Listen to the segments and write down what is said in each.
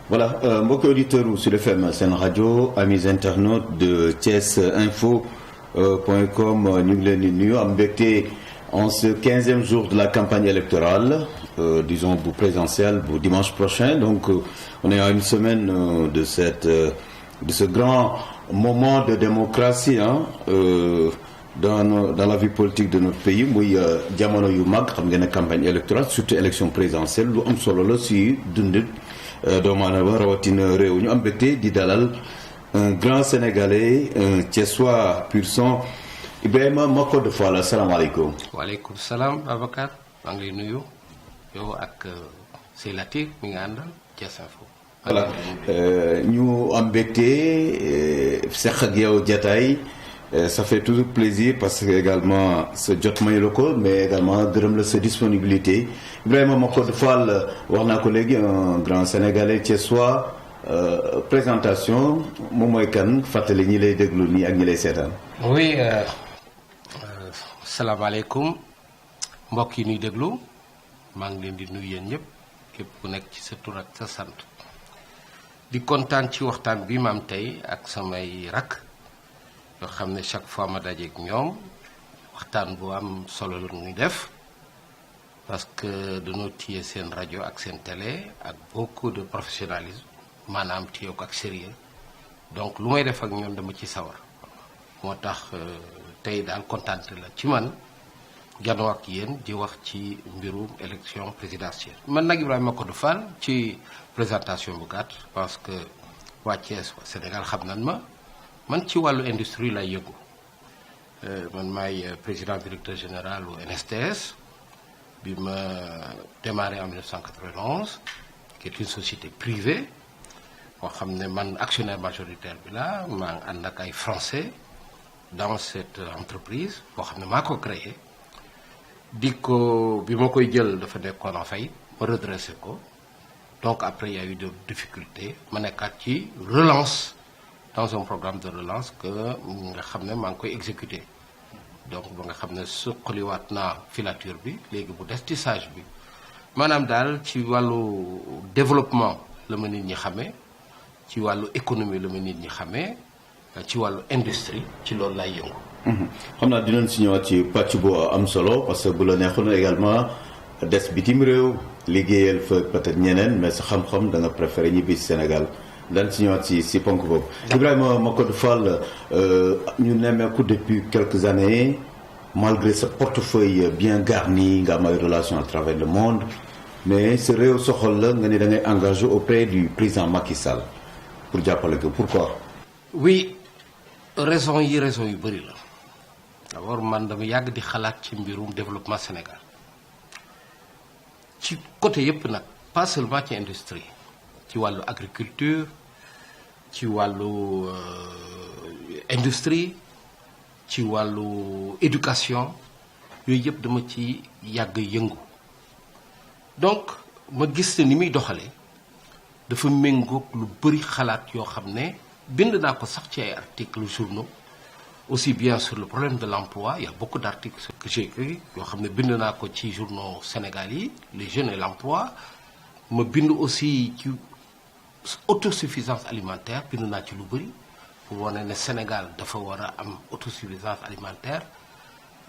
Voilà, mbokki auditeurs u Sud FM seen rajo amis internautes de Thiès Info .com ñu ngi leen di nuyu am mbégte en ce 15e jour de la campagne électorale disons bu présidentielle bu dimanche prochain. Donc on est à une semaine de ce grand moment de démocratie dans la vie politique de notre pays muy jamono yu mag xam ngeen ne campagne électorale surtout élection présidentielle lu am solo la si dundit doomu aadama rawatina réew ñu am mbégte di dalal un grand sénégalais un Thiessois pur sang Ibrahima Macodou Fall asalaamaaleykum. waaleykum salaam Babacar maa ngi lay nuyu yow ak Sey Latif mi nga àndal Thiès Info. voilà ñu am mbégte seq ak yow jataay ça fait toujours plaisir parce que également sa jot mayu la ko mais également gërëm la sa disponibilité Ibrahima Macodou Fall wax naa ko léegi un grand sénégalais Thiessois présentation moom mooy kan fàttali ñi lay déglu nii ak ñi lay seetaan. oui salaamaaleykum mbokk yi ñuy déglu maa ngi leen di nuyu yéen ñëpp képp ku nekk ci sa tur ak sa sant di kontaan ci waxtaan bi ma am tey ak samay rakk yoo xam ne chaque fois ma dajeek ñoom waxtaan bu am solo la ñuy def parce que dañoo téye seen rajo ak seen télé ak beaucoup de professionnalisme maanaam téye ko ak sérieux donc lu may def ak ñoom dama ci sawar moo tax tey daal kontaan la ci man janoo ak yéen di wax ci mbirum élection présidentielle. man nag Ibrahima Macodou Fall ci présentation bu gàtt parce que waa Thiès waa Sénégal xam nañ ma man ci wàllu industrie lay yëngu man maay président directeur général u NSTS bi ma démarré en 1991 qui est une société privée boo xam ne man actionnaire majoritaire bi la maa ngi ànd ak ay français dans cette entreprise boo xam ne maa ko créé di ko bi ma koy jël dafa nekkoon en faillite ma redressé ko donc après il y a eu des difficultés ma nekkaat ci relance dans un programme de relance que nga xam ne maa ngi koy exécuter donc ba nga xam ne suqaliwaat naa filature bi léegi bu des tissage bi maanaam daal ci wàllu développement la ma nit ñi xamee ci wàllu économie la ma nit ñi xamee ci wàllu industrie ci loolu lay yëngu. xam naa dinañ si ñëwaat ci pàcc bu am solo parce que bu la neexoon également des bitim réew liggéeyal fa peut-être ñeneen mais sa xam-xam da nga préféré ñibbi si Sénégal daan si ñëwaat si ponk boobu. Ibrahima Macodou Fall ñu nemmeeku depuis quelques années malgré sa portefeuille bien garni nga am ay relations à travers le monde mais sa réew soxal la nga ni da ngay engagé auprès du président Macky Sall pour jàppale ko pourquoi. oui raison yu bëri la d'abord man dama yàgg di xalaat ci mbirum développement Sénégal ci côté yëpp nag pas seulement ci industrie ci wàllu agriculture ci wàllu industrie ci wàllu éducation yooyu yëpp dama ci yàgg yëngu donc ma gis ne ni muy doxalee dafa méngoog lu bëri xalaat yoo xam ne bind naa ko sax ci ay articles journaux aussi bien sur le problème de l'emploi il y a beaucoup d'articles que j'ai écrits yoo xam ne bind naa ko ci journaux Sénégal yi les jeunes et l'emploi ma bind aussi ci autosuffisance alimentaire bind naa ci lu bëri pour wane ne Sénégal dafa war a am autosuffisance alimentaire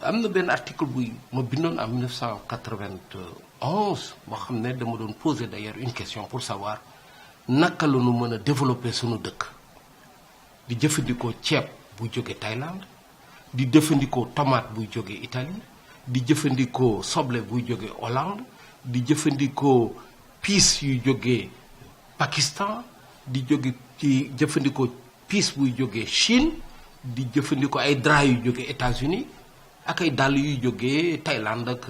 am na benn article buy ma bindoon en 1991 boo xam ne dama doon poser d'ailleurs une question pour savoir naka la ñu mën a développer sunu dëkk di jëfandikoo ceeb buy jóge Thaïlande di jëfandikoo tomate buy jóge Italie di jëfandikoo soble buy jóge Hollande di jëfandikoo piis yuy jóge Pakistan di jëfandikoo piis buy jóge Chine di jëfandikoo ay drap yuy jóge États-Unis ak ay dàll yuy jóge Thaïlande ak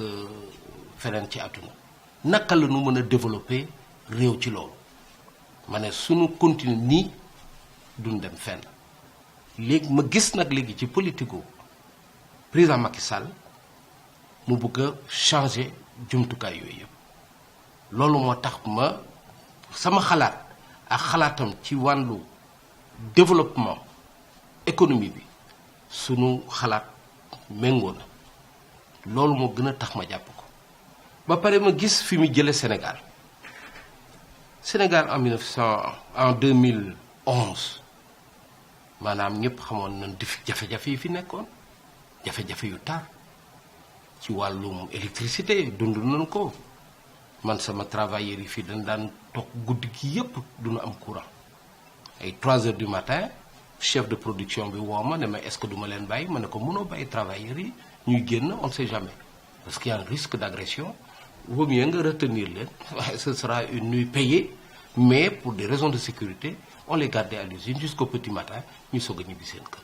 feneen ci àdduna naka la ñu mën a développer réew ci loolu ma ne sunu continue nii duñ dem fenn léegi ma gis nag léegi ci politico président Macky Sall mu bëgg a changer jumtukaay yooyu yëpp loolu moo tax ma sama xalaat ak xalaatam ci wàllu développement économie bi sunu xalaat méngoo na loolu moo gën a tax ma jàpp ko ba pare ma gis fi mu jële Sénégal Sénégal en 2011 maanaam ñëpp xamoon nañ di jafe-jafe yi fi nekkoon jafe-jafe yu tar ci wàllum électricité dund nañ ko man sama travailleurs yi fii dañ daan toog guddi gi yëpp duñu am courant ay 3 heures du matin chef de production bi woo ma ne ma est-ce que du ma leen bàyyi ma ne ko mënoo bàyyi travailleurs yi ñuy génn on ne sait jamais parce qu'il y a un risque d'agression vaut mieux nga retenir leen ce sera une nuit payée mais pour des raisons de sécurité on les gardait à l'usine jusqu'au petit matin ñu soog a ñibbi seen kër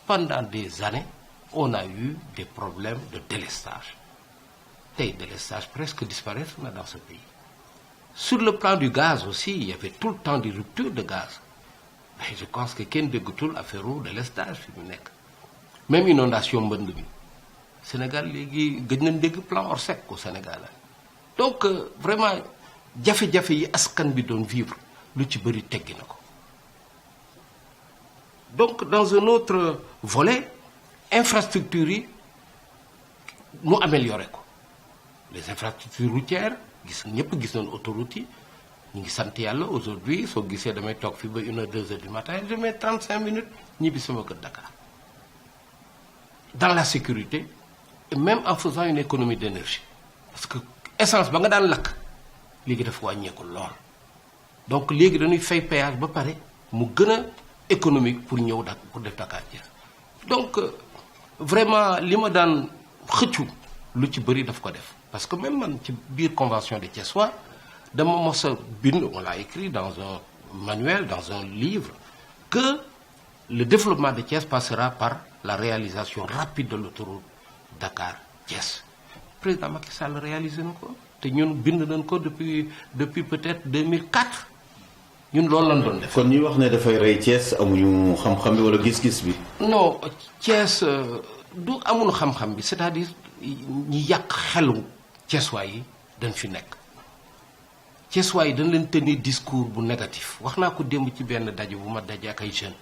pendant des années on a eu des problèmes de délestage tey délestage presque disparaître na dans ce pays sur le plan du gaz aussi il y avait tout le temps des ruptures de gaz mais je pense que kenn déggatul affaire u délestage fi mu nekk même inondation mbënd bi Sénégal léegi gëj nañ dégg plan Orsec au Sénégal donc vraiment jafe-jafe yi askan bi doon vivre lu ci bëri teggi na ko donc dans un autre volet infrastructures yi mu amélioré ko les infrastructures routières ñëpp gis nañ autoroute yi ñu ngi sant yàlla aujourd'hui soo gisee damay toog fi ba 1 heure 2 heures du matin je mets 35 minutes ñibbi sama kër Dakar dans la sécurité et même en faisant une économie d'énergie parce que essence ba nga daan lakk léegi dafa wàññeeku lool donc léegi dañuy fay péage ba pare mu gën a économique pour ñëw pour def Dakar Thiès donc vraiment li ma daan xëccu lu ci bëri daf ko def parce que même man ci biir convention de Thiessois dama mos a bind on l'a écrit dans un manuel dans un livre que le développement de Thiès passera par la réalisation rapide de l'autoroute Dakar Thiès président Macky Sall réalisé na ko te ñun bind nañ ko depuis peut-être 2004 ñun loolu lañ doon def. kon ñuy wax ne dafay rey Thiès amuñu xam-xam bi wala gis-gis bi. non Thiès du amuñu xam-xam bi c'est-à-dire ñi yàq xelu Thiessois yi dañ fi nekk Thiessois yi dañ leen tenir discours bu négatif wax naa ko démb ci benn daje bu ma daje ak ay jeunes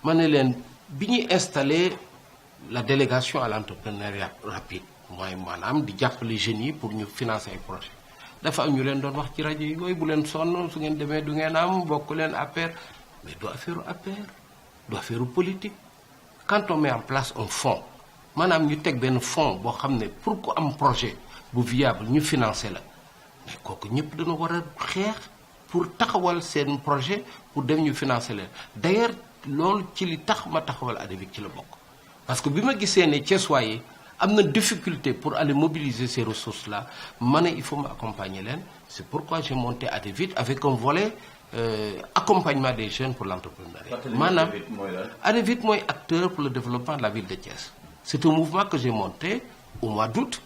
ma ne leen bi ñuy installé la délégation à l'entrepreneuriat rapide mooy maanaam di jàppale jeunes yi pour ñu financer ay projets dafa am ñu leen doon wax ci rajo yi yooyu bu leen sonn su ngeen demee du ngeen am bokk leen APR mais du affaire APR du affaire politique quand on met en place un fonds maanaam ñu teg benn fonds boo xam ne pour ku am projet bu viable ñu financer la mais kooku ñëpp dana war a xeex pour taxawal seen projet pour dem ñu financer leen d'ailleurs loolu ci li tax ma taxawal ADEVIC ci la bokk parce que bi ma gisee ne Thiessois yi am na difficulté pour aller mobiliser ces ressources là ma ne il faut m'accompagner leen c'est pourquoi j'ai monté ADEVIC avec un volet accompagnement des jeunes pour l'entrepreneuriat maanaam ADEVIC mooy acteur pour le développement de la ville de Thiès c'est un mouvement que j'ai monté au mois d'août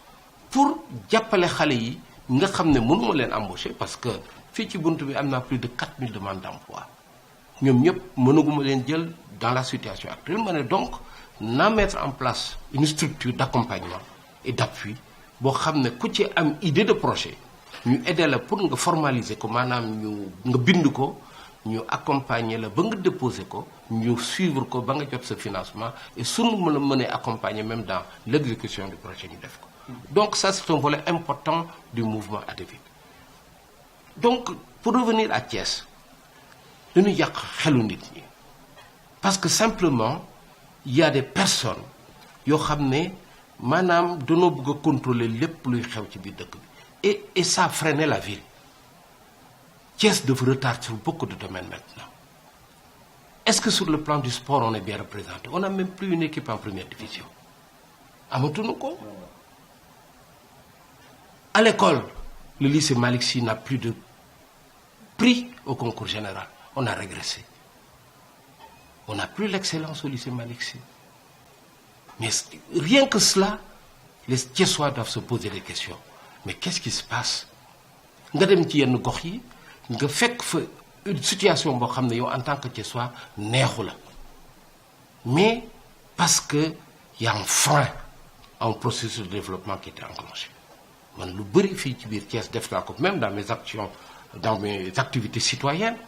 pour jàppale xale yi nga xam ne mënuma leen embaucher parce que fii ci bunt bi am naa plus de 4000 demandes d'emploi ñoom ñëpp mënaguma leen jël dans la situation actuelle ma ne donc naa mettre en place une structure d'accompagnement et d'appui boo xam ne ku ci am idée de projet ñu aider la pour nga formaliser ko maanaam ñu nga bind ko ñu accompagner la ba nga déposer ko ñu suivre ko ba nga jot sa financement et suñu mën a mënee accompagner même dans l'exécution du projet ñu def ko donc ça c'est un volet important du mouvement ADEVIC donc pour revenir à Thiès dañu yàq xelu nit ñi parce que simplement il y a des personnes yoo xam ne maanaam dañoo bëgg a contrôler lépp luy xew ci biir dëkk bi et ça freine la ville Thiès dafa retard sur beaucoup de domaines maintenant est-ce que sur le plan du sport on est bien représenté on n'a même plus une équipe en première division amatuñu ko à l'école le lycée Malick Sy n'a plus de prix au concours général on a régressé on n'a plus l'excellence au lycée Malick Sy mais rien que cela les Thiessois doivent se poser des questions mais qu'est-ce qui se passe nga dem ci yenn gox yi nga fekk fa une situation boo xam ne yow en tant que Thiessois neexu la mais parce que y a un frein à un processus de développement qui était enclenché man lu bëri fii ci biir Thiès def naa ko même dans mes actions dans mes activités citoyennes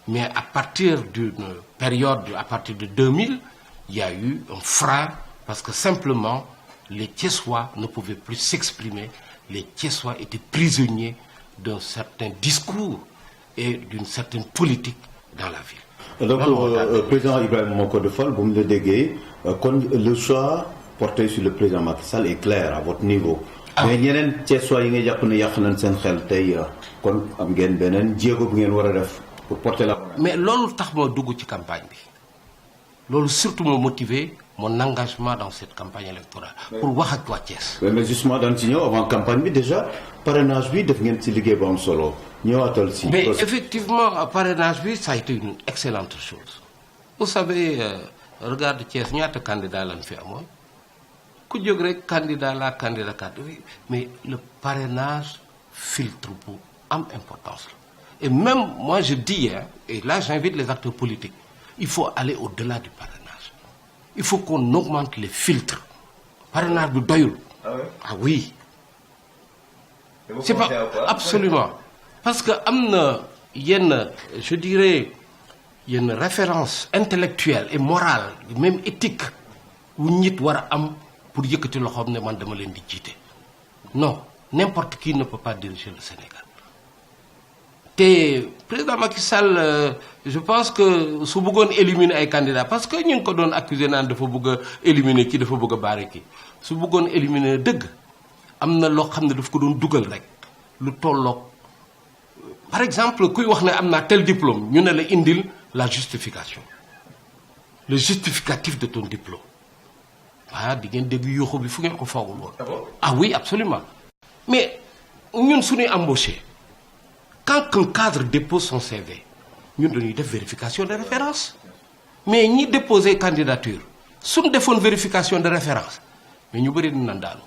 mais à partir d'une période à partir de 2000 il y a eu un frein parce que simplement les Thiessois ne pouvaient plus s'exprimer les Thiessois étaient prisonniers d'un certain discours et d'une certaine politique dans la ville. Donc, président Ibrahima Macodou Fall, vous me le déguez, le choix porté sur le président Macky Sall est clair à votre niveau. Mais ñeneen Thiessois yi nga jàpp ne yàq nañ seen xel tey kon am ngeen beneen jéego bu ngeen war a def pour porter la. Mais loolu tax ma dugg ci campagne bi loolu surtout ma motivé mon engagement dans cette campagne électorale pour wax ak waa Thiès. Mais justement daan ci ñëw avant campagne bi déjà parrainage bi def ngeen ci liggéey bu am solo ñëwaatal si. Mais effectivement parrainage bi ça a été une excellente chose. Vous savez regarde Thiès ñaata candidat lañ fi amoon. ku jóg rek candidat la candidat oui, mais le parrainage filtre pour am importance et même moi je dis et là j'invite les acteurs politiques il faut aller au-delà du parrainage il faut qu'on augmente les filtres parrainage bi doyul ah oui c'est pas absolument parce que am na yenn je dirais yenn référence intellectuelle et morale même éthique wu nit war a am pour yëkkati loxoom ne man dama leen di jiite non n'importe qui ne peut pas diriger le Sénégal te président Macky Sall je pense que su bëggoon éliminer ay candidats parce que ñu ngi ko doon accuser naan dafa bëgg a éliminer kii dafa bëgg a baare kii su bëggoon éliminer dëgg am na loo xam ne daf ko doon dugal rek lu tolloog par exemple kuy wax ne am naa tel diplôme ñu ne la indil la justification le justificatif de ton diplôme. Ah, di ngeen dégg yuuxu bi fu ngeen ko foogul woon. Ah oui, absolument. Mais ñun suñuy embauché quand un cadre dépose son CV ñun dañuy def vérification de référence mais ñi déposer candidature suñu defoon vérification de référence mais ñu bëri dina daanu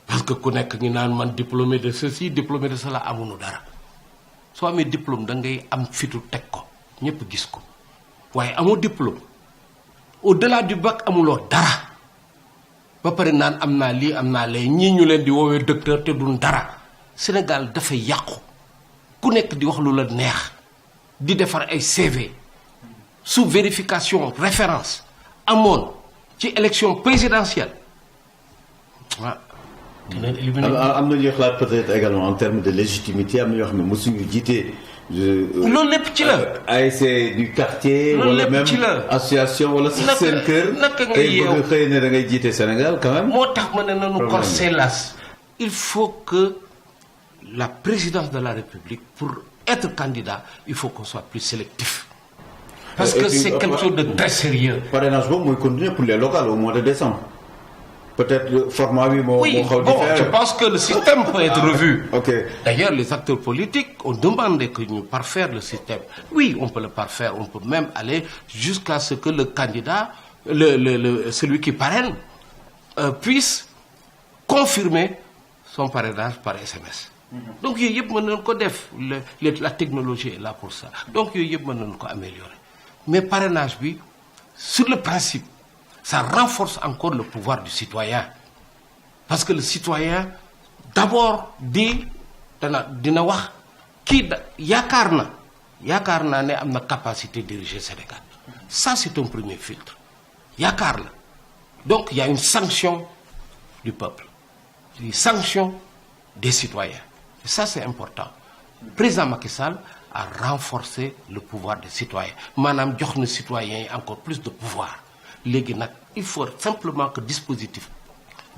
parce que ku nekk ñu naan man diplômé de ceci diplômé de cela amuñu dara soo amee diplôme da ngay am fitu teg ko ñëpp gis ko waaye amoo diplôme. Au-delà du bac amuloo dara ba pare naan am naa lii am naa lee ñii ñu leen di woowee docteur te duñ dara Sénégal dafay yàqu ku nekk di wax lu la neex di defar ay CV sous vérification référence amoon ci élection présidentielle ah. dinañ éliminer. am na ñuy xalaat peut-être également en termes de légitimité am na ñoo xam ne mosuñu jiite. loolu lépp ci la. ASC du quartier. wala même association wala sax seen kër. naka nga yeew xëy na da ngay jiite Sénégal quand même. moo tax ma ne nañu corser las. il faut que la présidence de la République pour être candidat il faut qu'on soit plus sélectif. parce que c'est quelque chose de très sérieux. parrainage boobu mooy continuer pour les locales au mois de décembre. Peut-être le format oui, bon, je pense que le système peut être revu. Okay. D'ailleurs, les acteurs politiques ont demandé que nous parfaire le système. Oui, on peut le parfaire, on peut même aller jusqu'à ce que le candidat, celui qui parraine, puisse confirmer son parrainage par SMS. Donc, la technologie est là pour ça. Donc, il faut améliorer. Mais parrainage, oui, sur le principe, ça renforce encore le pouvoir du citoyen. Parce que le citoyen, d'abord, dit, dina wax, qui yakarna ne am na capacité de diriger le Sénégal. Ça, c'est un premier filtre. Yakarna. Donc, il y a une sanction du peuple. Une sanction des citoyens. Et ça, c'est important. Le président Macky Sall a renforcé le pouvoir des citoyens. Madame, les citoyens encore plus de pouvoir. Il faut simplement que le dispositif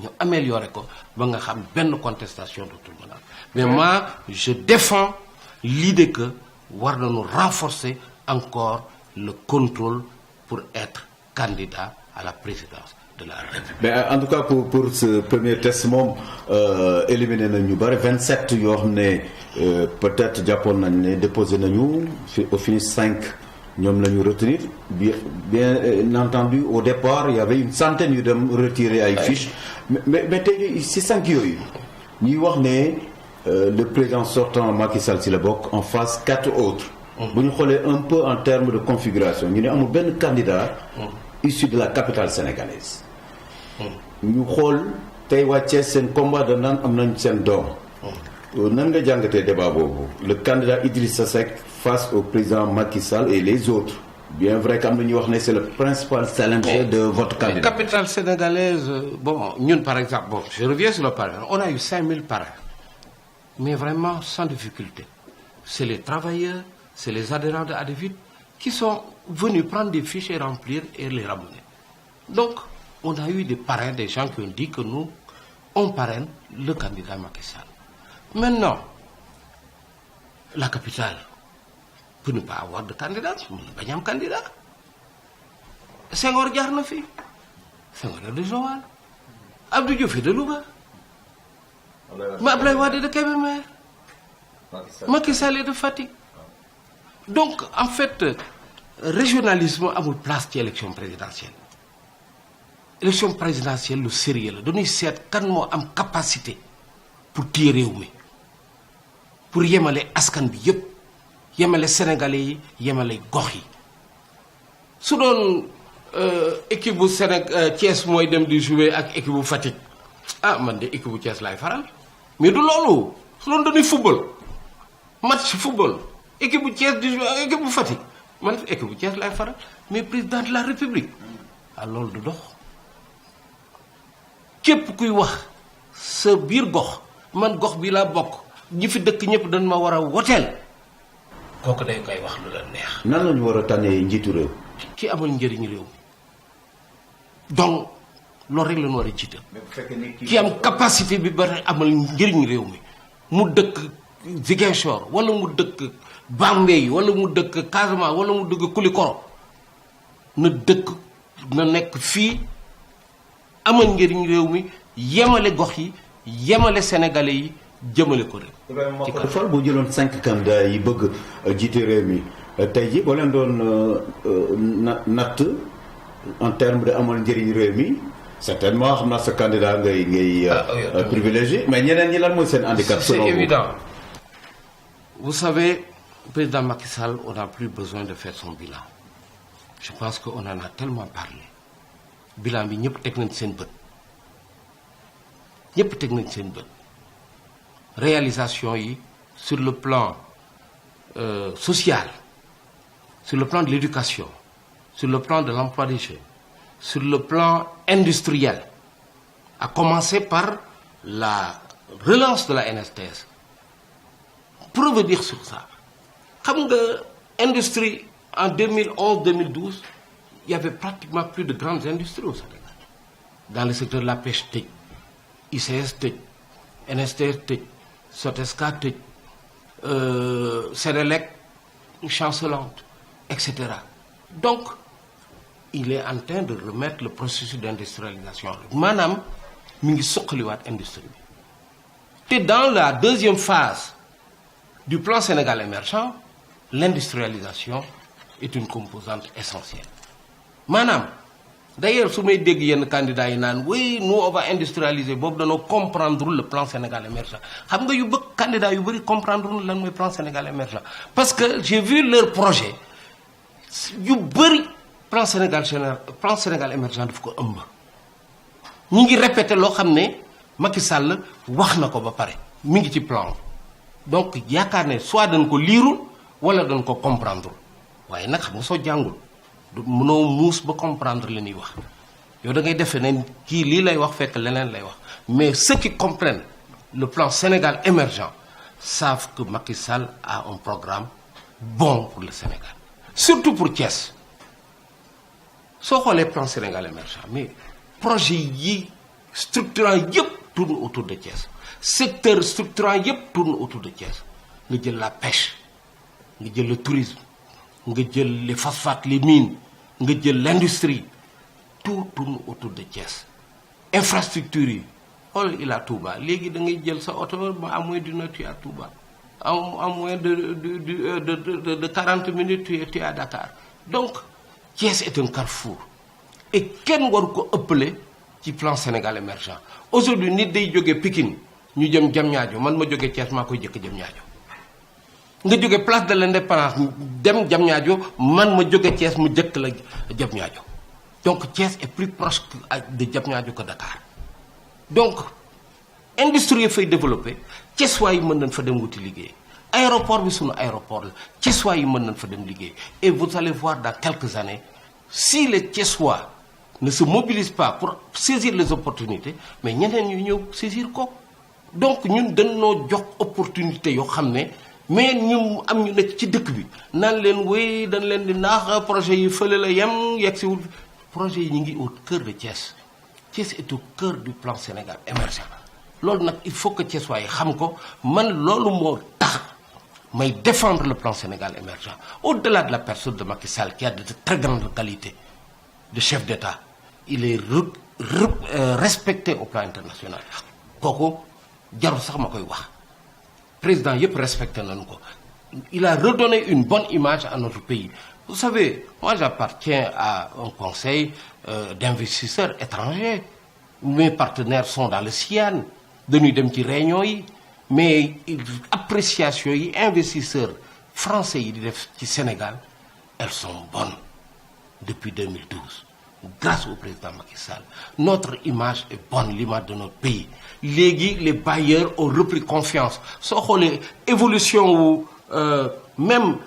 nous améliore ko ba nga xam benn contestation de tout le monde. Mais moi je défends l'idée que war nañu renforcer encore le contrôle pour être candidat à la présidence de la République. Mais en tout cas pour ce premier test moom éliminé nañu bari 27 yoo xam ne peut-être jàppoon nañ ne déposé nañu au finish 5 ñoom la ñu retenir bien entendu au départ il y avait une centaine yu dem retirer ay fiches mais tey si 5 yooyu ñuy wax ne le président sortant Macky Sall si la bokk en face 4 autres. bu ñu xoolee un peu en termes de configuration ñu ne amul benn candidat issu de la capitale sénégalaise. ñu xool tey wàccee seen combat de naan am nañ seen doom. nan nga jàngatee débat boobu le candidat Idrissa Seck face au président Macky Sall et les autres bien vrai qu'am na ñuy wax ne c'est le principal challenger de votre candidat. La capitale sénégalaise bon ñun par exemple je reviens sur le parrain on a eu 5000 parrains mais vraiment sans difficulté c'est les travailleurs, c'est les adhérents de ADEVIT qui sont venus prendre des fiches et remplir et les ramener. Donc, on a eu des parrains, des gens qui ont dit que nous, on parraine le candidat Macky Sall. Maintenant, la capitale peut ne pas avoir de candidat, il n'y a pas de candidat. Senghor jaar na fi, Senghor est de Joal, Abdou Diouf est de Louga, Abdoulaye Wade est de Kébémer, Macky Sall est de Fatick. Donc, en fait, régionalisme amul place ci élection présidentielle. Élection présidentielle lu sérieux la dañuy seet kan moo am capacité pour téye réew mi pour yemale askan bi yépp yemale sénégalais yi yemale gox yi su doon équipe bu Thiès mooy dem di jouer ak équipe bu Fatick ah man de équipe bu Thiès laay faral mais du loolu su doon dañuy football match football équipe bu Thiès di jouer ak équipe bu Fatick man équipe bu Thiès laay faral mais président de la République ah loolu du dox. képp kuy wax sa biir gox man gox bi laa bokk ñi fi dëkk ñëpp dañ ma war a woteel kooku day koy wax lu la neex. nan lañu war a tànnee njiitu réew. ki amal njëriñ réew donc loolu rek lañu war a jiital. ki am capacité bi ba amal njëriñ réew mi mu dëkk Ziguinchor wala mu dëkk Bambey wala mu dëkk Casamance wala mu dëkk Koulikoro na dëkk na nekk fii. amal njëriñ réew mi yemale gox yi yemale sénégalais yi jëmale ko rek. ci kaw fal bu jëloon 5 candidats yi bëgg jiite réew mi tey ji boo leen doon natt en terme de amal njëriñ réew mi certainement xam naa sa candidat ngay privilégié mais ñeneen ñi lan mooy seen handicap. C'est évident. Vous savez, président Macky Sall, on n'a plus besoin de faire son bilan. Je pense qu'on en a tellement parlé. Bilan bi ñëpp teg nañ seen bët ñëpp teg nañ seen bët réalisation yi sur le plan social sur le plan de l'éducation sur le plan de l'emploi des jeunes sur le plan industriel à commencer par la relance de la NSTS pour revenir sur ça xam nga industrie en 2011-2012 il y avait pratiquement plus de grandes industries au Sénégal. Dans le secteur de la pêche, tëj ICS tëj NSTS tëj Sotesca tëj Sénélec chancelante, etc. Donc, il est en train de remettre le processus d'industrialisation. Maanaam mi ngi suqaliwaat industrie bi. te dans la deuxième phase du plan Sénégal émergent, l'industrialisation est une composante essentielle. Maanaam d'ailleurs su may dégg yenn candidats yi naan oui nous on va industrialiser boobu dañoo comprendre le plan Sénégal émergent xam nga yu bëgg candidats yu bëri comprendre lan mooy plan Sénégal émergent parce que j'ai vu leur projet yu bëri plan Sénégal émergent daf ko ëmb ñu ngi répété loo xam ne Macky Sall wax na ko ba pare mi ngi ci plan donc yaakaar ne soit dañ ko liirul wala dañ ko comprendre waaye nag xam nga soo jàngul mënoo muus ba comprendre li ñuy wax yow da ngay defe ne kii lii lay wax fekk leneen lay wax mais ceux qui comprennent le plan Sénégal émergent savent que Macky Sall a un programme bon pour le Sénégal surtout pour Thiès soo xoolee plan Sénégal émergent mais projet yi structurant yëpp tourne autour de Thiès secteur structurant yëpp tourne autour de Thiès nga jël la pêche nga jël le tourisme nga jël les phosphates les mines nga jël l'industrie tout tourne autour de Thiès infrastructure yi xool Ila Touba léegi da ngay jël sa oto ba à moins d'une heure tu es à Touba à moins de 40 minutes tu es à Dakar donc Thiès est un carrefour et kenn waru ko ëppale ci plan Sénégal émergent aujourd'hui nit day jóge Pikine ñu jëm Diamniadio man ma jóge Thiès maa koy jëkk Diamniadio nga jóge place de l'Indépendance dem Diamniadio man ma jóge Thiès mu jëkk la Diamniadio donc Thiès est plus proche de Diamniadio que Dakar donc industrie yi fay développé Thiessois yi mën nañ fa dem wuti liggéey aéroport bi sunu aéroport la Thiessois yi mën nañ fa dem liggéey et vous allez voir dans quelques années si les Thiessois ne se mobilisent pas pour saisir les opportunités mais ñeneen ñu ñëw saisir ko donc ñun dañoo jox opportunité yoo xam ne mais ñu am ñu nekk ci dëkk bi naan leen wéy dañ leen di naax projet yi fële la yem yegsiwul projet yi ñu ngi au cœur de Thiès. Thiès est au cœur du plan Sénégal émergent loolu nag il faut que Thiès waaye xam ko man loolu moo tax may défendre le plan Sénégal émergent au-delà de la personne de Macky Sall qui a de très grandes qualités de chef d'État il est respecté au plan international kooku jarul sax ma koy wax président yëpp respecté nañu ko il a redonné une bonne image à notre pays. Vous savez, moi j'appartiens à un conseil d'investisseurs étrangers. Mes partenaires sont dans le CIAN, dañuy dem ci réunion yi mais appréciation yi investisseurs français yi di def ci Sénégal elles sont bonnes depuis 2012 grâce au président Macky Sall. Notre image est bonne, l'image de notre pays. Léegi les bailleurs ont repris confiance soo xoolee évolution wu même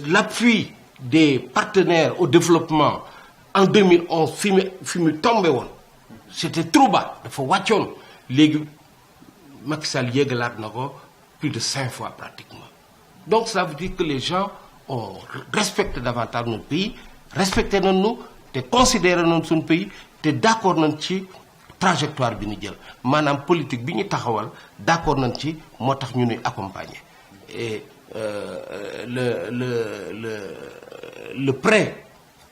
l'appui des partenaires au développement en 2011 fi mu tombé woon c'était trop bas dafa wàccoon léegi Macky Sall yéegalaat na ko plus de 5 fois pratiquement donc ça veut dire que les gens ont respecté davantage notre pays respecté nañu te considéré nañu suñu pays te d'accord nañ ci trajectoire bi ñu jël maanaam politique bi ñu taxawal d'accord nañ ci moo tax ñu ñuy accompagner et le prêt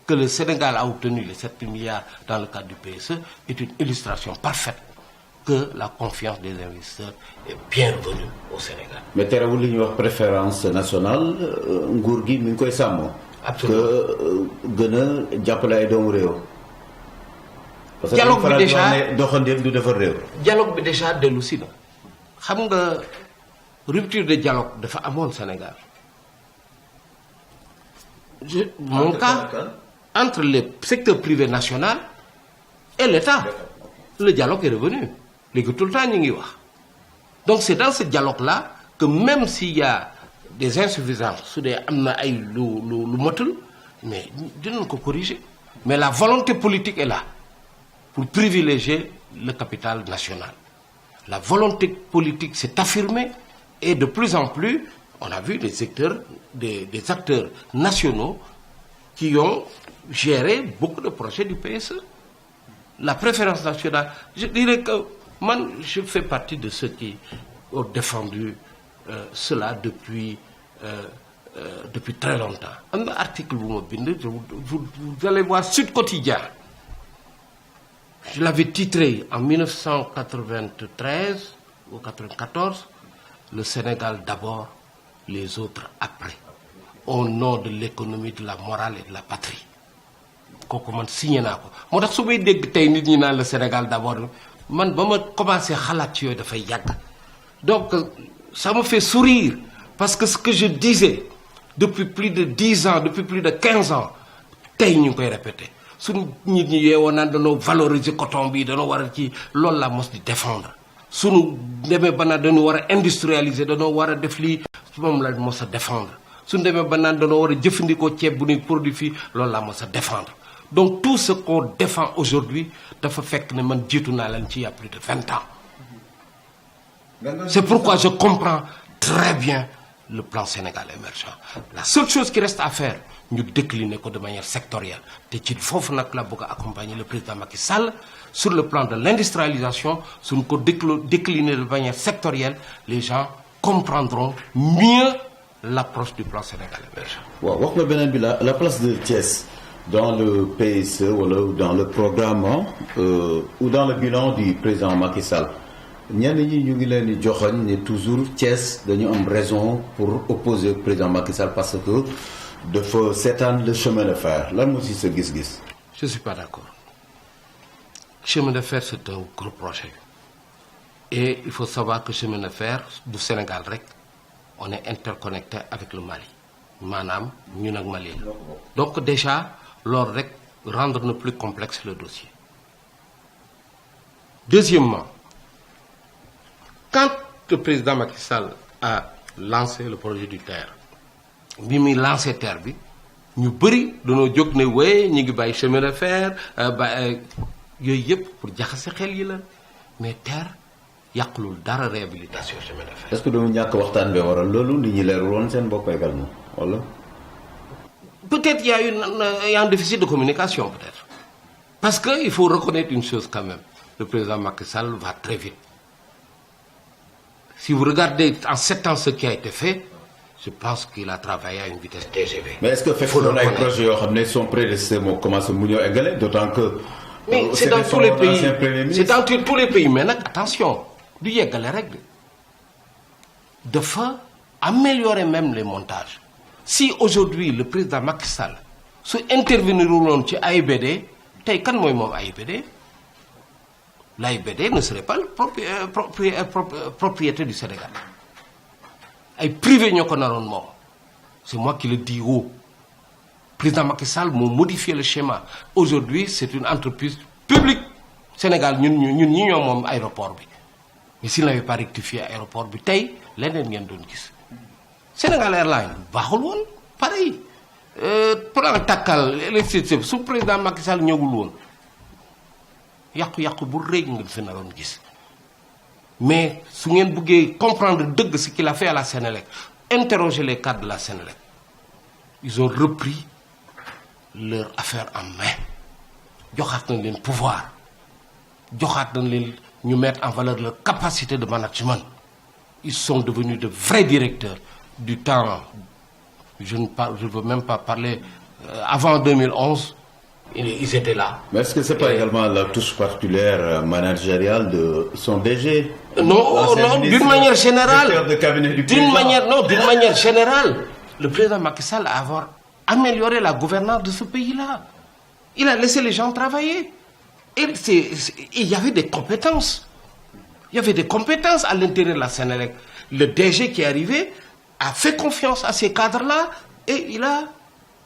que le Sénégal a obtenu, les 7 milliards dans le cadre du PSE, est une illustration parfaite que la confiance des investisseurs est bienvenue au Sénégal. Mais terewul li ñuy wax préférence nationale nguur gi mi ngi koy sàmm. Absolument que gën a jàppale ay doomu réew. parce que dialogue bi déjà doxandeem du defar réew. dialogue bi déjà dellu si na xam nga rupture de dialogue dafa amoon Sénégal. Mon cas entre le secteur privé national et l'État le dialogue est revenu léegi tout le temps ñu ngi wax donc c'est dans ce dialogue là que même s'il y a des insuffisances su dee am na ay lu motul mais dinañ ko corriger mais la volonté politique est là pour privilégier le capital national la volonté politique s'est affirmée et de plus en plus on a vu des acteurs nationaux qui ont géré beaucoup de projets du PSE. La préférence nationale, je dirais que moi, je fais partie de ceux qui ont défendu cela depuis très longtemps. Un article, vous allez voir Sud Quotidien. Je l'avais titré en 1993 ou 94, le Sénégal d'abord, les autres après, au nom de l'économie, de la morale et de la patrie. kooku man signé naa ko moo tax su may dégg tey nit ñi naan le Sénégal d'abord man ba ma commencé xalaat ci yooyu dafay yàgg donc ça me fait sourire parce que ce que je disais depuis plus de 10 ans depuis plus de 15 ans tey ñu ngi koy répété suñu nit ñi yeewoo naan dañoo valoriser coton bi dañoo war a ci loolu la mos di défendre suñu demee ba naan dañoo war a industrialiser dañoo war a def lii moom la mos a défendre suñu demee ba naan dañoo war a jëfandikoo ceeb bu ñuy produit fii loolu la mos a défendre donc tout ce qu'on défend aujourd'hui dafa fekk ne man jiitu naa leen ci il y a plus de 20 ans c'est pourquoi je comprends très bien le plan Sénégal émergent la seule chose qui reste à faire ñu décliner ko de manière sectorielle te ci foofu nag la bëgg a accompagner le président Macky Sall sur le plan de l'industrialisation suñu ko décliner de manière sectorielle les gens comprendront mieux l'approche du plan Sénégal émergent. waaw wax nga beneen bi la place de Thiès dans le PSE wala dans le programme ou dans le bilan du président Macky Sall ñenn ñi ñu ngi leen di joxoñ ne toujours Thiès dañu am raison pour opposer président Macky Sall parce que dafa seetaan le chemin de fer lan moo si sa gis-gis. Je suis pas d'accord. Chemin de fer c'est un gros projet et il faut savoir que chemin de fer du Sénégal rek on est interconnecté avec le Mali maanaam ñun ak Mali la donc déjà loolu rek rendre na plus complexe le dossier. Deuxièmement, quand le président Macky Sall a lancé le projet du TER bi muy lancé TER bi ñu bëri dañoo jóg ne waaye ñu ngi bàyyi chemin de fer yooyu yëpp pour jaxase xel yi la mais TER yàqulul dara réhabilitation chemin de fer. est-ce que doo ñàkk waxtaan bi waral loolu nit ñi leerul woon seen bopp également wala. Peut-être il y a un déficit de communication peut-être. Parce que il faut reconnaître une chose quand même. Le président Macky Sall va très vite. Si vous regardez en 7 ans ce qui a été fait, je pense qu'il a travaillé à une vitesse TGV. Mais est-ce que fekk na ay projets yoo xam ne son prédécesseur moo commencé mu ñëw eggale d'autant que. Mais c'est dans tous les pays. C'est dans tous les pays. Mais nag attention du yeggale rek dafa améliorer même les montages. Si aujourd'hui le président Macky Sall su intervenir woon ci AIBD tey kan mooy moom AIBD l'AIBD ne serait pas le propriété du Sénégal ay privé ñoo ko naroon moom c'est moi qui le dis haut. Président Macky Sall moo modifié le schéma aujourd'hui c'est une entreprise publique Sénégal ñun ñi ñoo moom aéroport bi mais s'il n'avait pas rectifié aéroport bi tey leneen ngeen doon gis Sénégal Airlines baaxul woon pareil plan takkal électricité su président Macky Sall ñëwul woon yàqu-yàqu bu rëy nga fi naroon gis mais su ngeen bëggee comprendre dëgg ce qu'il a fait à la Sénélec interroger les cadres de la Sénélec ils ont repris leur affaire en main joxaat nañ leen pouvoir joxaat nañ leen ñu mettre en valeur leur capacité de management ils sont devenus de vrais directeurs du temps je ne veux même pas parler avant 2011 ils étaient là. Mais est-ce que c'est pas également la touche particulière managériale de son DG? Non, d'une manière générale. D'une manière générale, le président Macky Sall a amélioré la gouvernance de ce pays-là. Il a laissé les gens travailler. Et il y avait des compétences. Il y avait des compétences à l'intérieur de la Sénélec. Le DG qui est arrivé a fait confiance à ces cadres-là et il a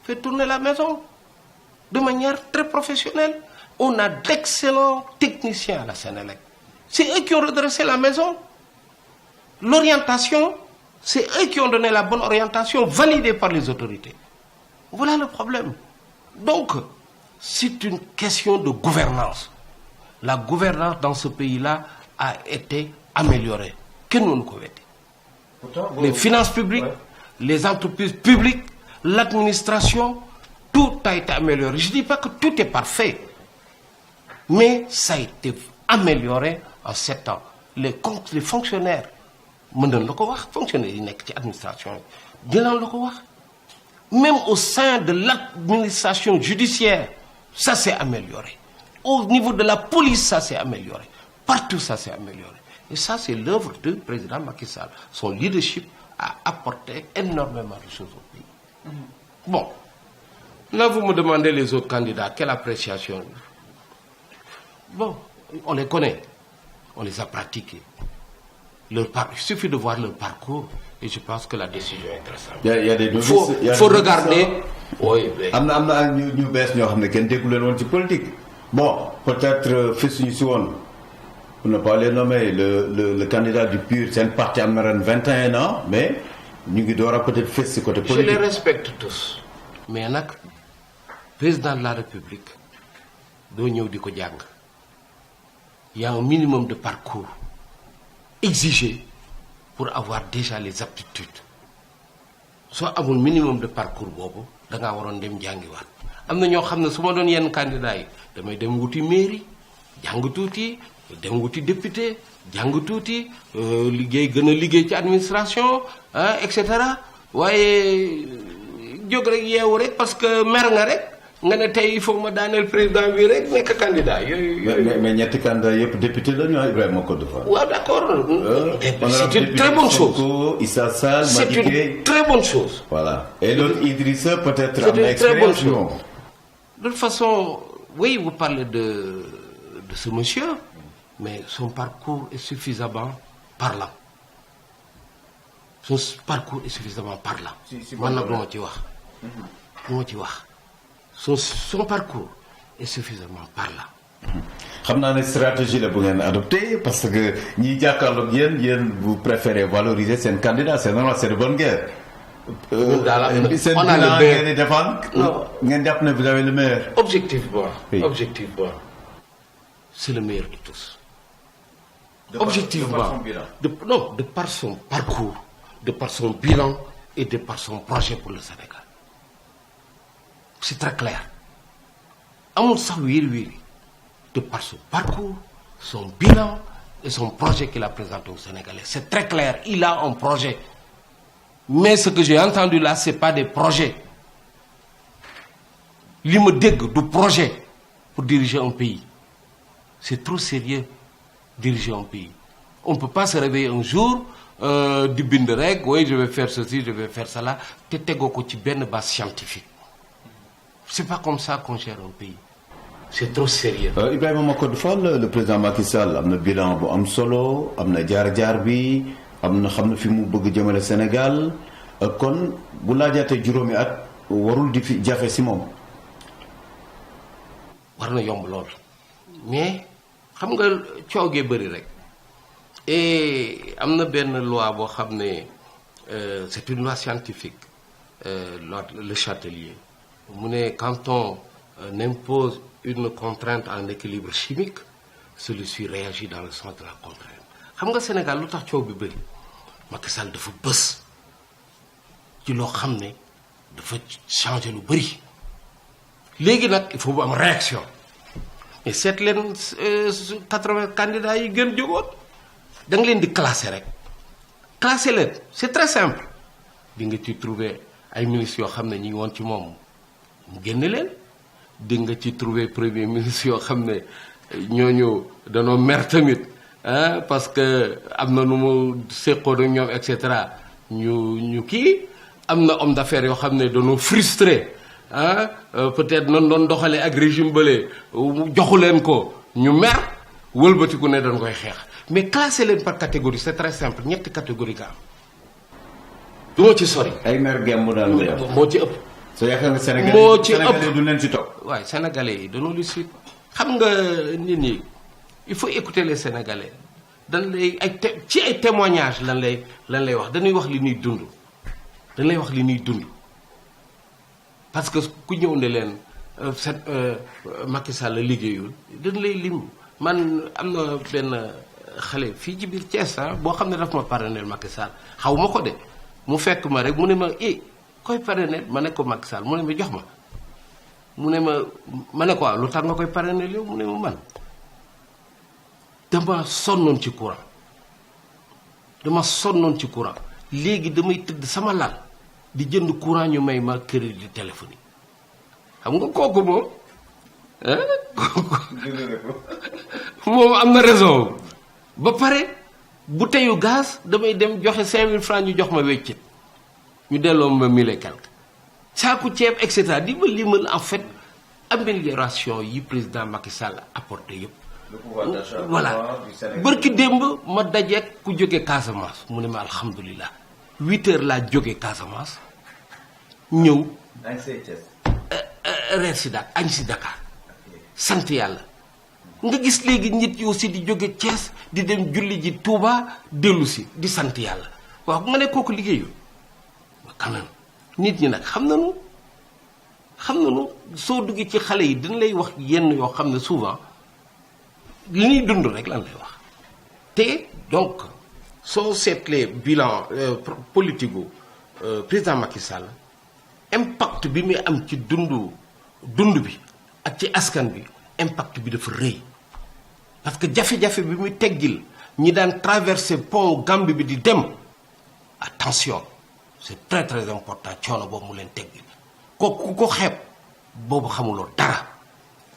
fait tourner la maison de manière très professionnelle. On a d'excellents techniciens à la Sénélec. C'est eux qui ont redressé la maison. L'orientation, c'est eux qui ont donné la bonne orientation, validée par les autorités. Voilà le problème. Donc, c'est une question de gouvernance. La gouvernance dans ce pays-là a été améliorée. Les finances publiques, les entreprises publiques, l'administration, tout a été amélioré. Je ne dis pas que tout est parfait, mais ça a été amélioré en 7 ans. Les fonctionnaires, fonctionnaires yi nekk ci administration dinañ la ko wax même au sein de l'administration judiciaire ça s'est amélioré. Au niveau de la police ça s'est amélioré. Partout ça s'est amélioré. Et ça c'est l'œuvre du président Macky Sall. Son leadership a apporté énormément de choses au pays. Bon, là vous me demandez les autres candidats, quelle appréciation? Bon, on les connaît, on les a pratiqués. Il suffit de voir leur parcours et je pense que la décision est très simple. Il y a des il faut regarder. Oui, am na ñu bees ñoo xam ne kenn déggu leen woon ci politique. Bon, peut-être fii suñu si woon pour ne pas les nommer le candidat du PUR seen parti am na ren 21 ans mais ñu ngi door a peut-être fës si côté politique. Je les respecte tous. Mais nag président de la République doo ñëw di ko jàng. Il y a un minimum de parcours exigé pour avoir déjà les aptitudes. Soo amul minimum de parcours boobu da ngaa waroon dem jàngiwaat. Am na ñoo xam ne su ma doon yenn candidat yi damay dem wuti mairie jàng tuuti dem wuti député jàng tuuti liggéey gën a liggéey ci administration et cetera waaye jóg rek yeewu rek parce que mer nga rek nga ne tey il faut ma daaneel président bi rek nekk candidat yooyu. mais ñetti candidat yëpp député la ñu Ibrahima Codé Fall. waaw d'accord. C'est une très bonne chose. Issa Sall, c'est une très bonne chose. Voilà. Et l'autre Idrissa peut-être am na expérience. C'est une très bonne chose. De toute façon, oui, vous parlez de ce monsieur, mais son parcours est suffisamment parlant. Son parcours est suffisamment parlant. Man nag lu ma ci wax. Lu ma ci wax. Son parcours est suffisamment parlant. xam naa ne stratégie la bu ngeen adopté parce que ñiy jàkkaarloog yéen vous préférez valoriser seen candidat c'est normal c'est de bonne guerre. On a le ngeen di défendre. ngeen jàpp ne vous avez le meilleur. Objectivement, oui. Objectivement, c'est le meilleur de tous. objectivement, de par son parcours, de par son bilan et de par son projet pour le Sénégal. C'est très clair. Amul sax wiri, de par son parcours, son bilan et son projet qu'il a présenté aux Sénégalais. C'est très clair, il a un projet. Mais ce que j'ai entendu là, ce n'est pas des projets. Li me dégg du projet pour diriger un pays. C'est trop sérieux, diriger un pays. On ne peut pas se réveiller un jour, du bind rek, oui, je vais faire ceci, je vais faire cela, te tegoo ko ci benn base scientifique. C'est pas comme ça qu'on gère un pays. C'est trop sérieux. Ibrahima Macodou Fall, le président Macky Sall am na bilan bu am solo, am na jaar-jaar bi, am na xam na fi mu bëgg jëmale Sénégal, kon bu laajaatee juróomi at warul di fi jafe si moom. war na yomb lool mais xam nga coow gee bëri rek et am na benn loi boo xam ne c'est une loi scientifique le Châtelier mu ne quand on impose une contrainte en équilibre chimique celui-ci réagit dans le sens de la contrainte xam nga Sénégal lu tax coow bi bëri Macky Sall dafa bës ci loo xam ne dafa changer lu bëri léegi nag il faut bu am réaction mais seet leen 80 candidats yi gën jógoon da nga leen di classer rek classer leen c'est très simple di nga ci trouver ay ministres yoo xam ne ñi ngi woon ci moom mu génne leen di nga ci trouver premier ministre yoo xam ne ñooñu danoo mer tamit ah parce que am na nu mu séqoon ak ñoom et cetera ñu kii am na homme d'affaires yoo xam ne danoo frustré ah peut-être noonu doon doxalee ak régime bële joxu leen ko ñu mer wëlbatiku ne dañ koy xeex mais classé leen par catégorie c'est très simple ñetti catégorie ka am du ma ci sori. ay mer gemb daal moo ci ëpp. soo yaakaar nga moo ci ëpp Sénégalais du leen ci topp. waaye Sénégalais yi dañoo lu si xam nga nit ñi il faut écouter les Sénégalais dañ lay ci ay témoignages lan lay wax dañuy wax li ñuy dund dañ lay wax li ñuy dund. parce que ku ñëw ne leen Macky Sall la liggéeyul dañ lay lim man am na benn xale fii ci biir Thiès boo xam ne daf ma parrainel Macky Sall xaw ma ko de mu fekk ma rek mu ne ma koy parrainel ma ne ko Macky Sall mu ne ma jox ma mu ne ma ne ko lu tax nga koy parrainel yow mu ne ma man dama sonnoon ci courant léegi damay tëdd sama lal di jënd courant ñu may ma crédit téléphonique xam nga kooku moom moom am na raison ba pare bouteille gaz damay dem joxe 5000 francs ñu jox ma weccit ñu delloo ma 1000 et quelque saaku ceeb et cetera di ma limal en fait amélioration yi président Macky Sall apporté yëpp. voilà bërki démb ma dajeek ku jóge Casamance mu ne ma alhamdulilah 8 heures laa jóge Casamance ñëw reer si Dakar añ si Dakar sant yàlla nga gis léegi nit yi aussi di jóge Thiès di dem julli ji Touba dellu si di sant yàlla waaw nga ne kooku liggéeyul quand même nit ñi nag xam nañu soo duggee ci xale yi dañ lay wax yenn yoo xam ne souvent li ñuy dund rek lan lay wax te donc soo seetlee bilan politique gu président Macky Sall impact bi muy am ci dund bi ak ci askan bi impact bi dafa rëy parce que jafe-jafe bi muy teggil ñi daan traverser pont Gambie bi di dem attention c'est très très important coono boobu mu leen teggil ku ko xeeb boobu xamuloo dara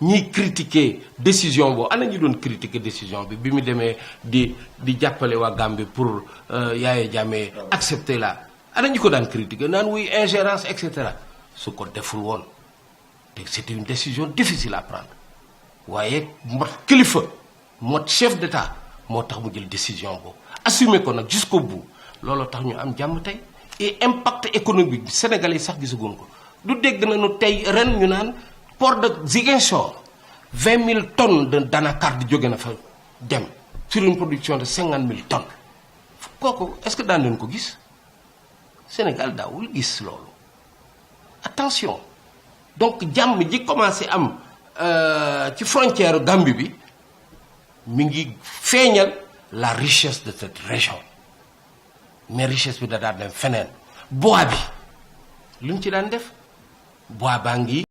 ñiy critiquer décision boobu ana ñi doon critiquer décision bi mu demee di jàppale waa Gambie pour Yaya Jammeh accepter la ana ñi ko daan critiquer naan wuy ingérence et cetera su ko deful woon te c'était une décision difficile à prendre waaye mot kilifa mot chef d'état moo tax mu jël décision boobu assumer ko nag jusqu'au bout looloo tax ñu am jàmm tey et impact économique sénégalais sax gisaguñ ko du dégg nañu tey ren ñu naan port de Ziguinchor 20 000 tonnes de d'anacarde jóge na fa dem sur une production de 50 000 tonnes kooku est-ce que daan leen ko gis Sénégal daawul gis loolu attention donc jàmm ji commencé am ci frontière Gambie bi mi ngi feeñal la richesse de cette région mais richesse bi da daan dem feneen bois bi lu ñu ci daan def bois baa ngi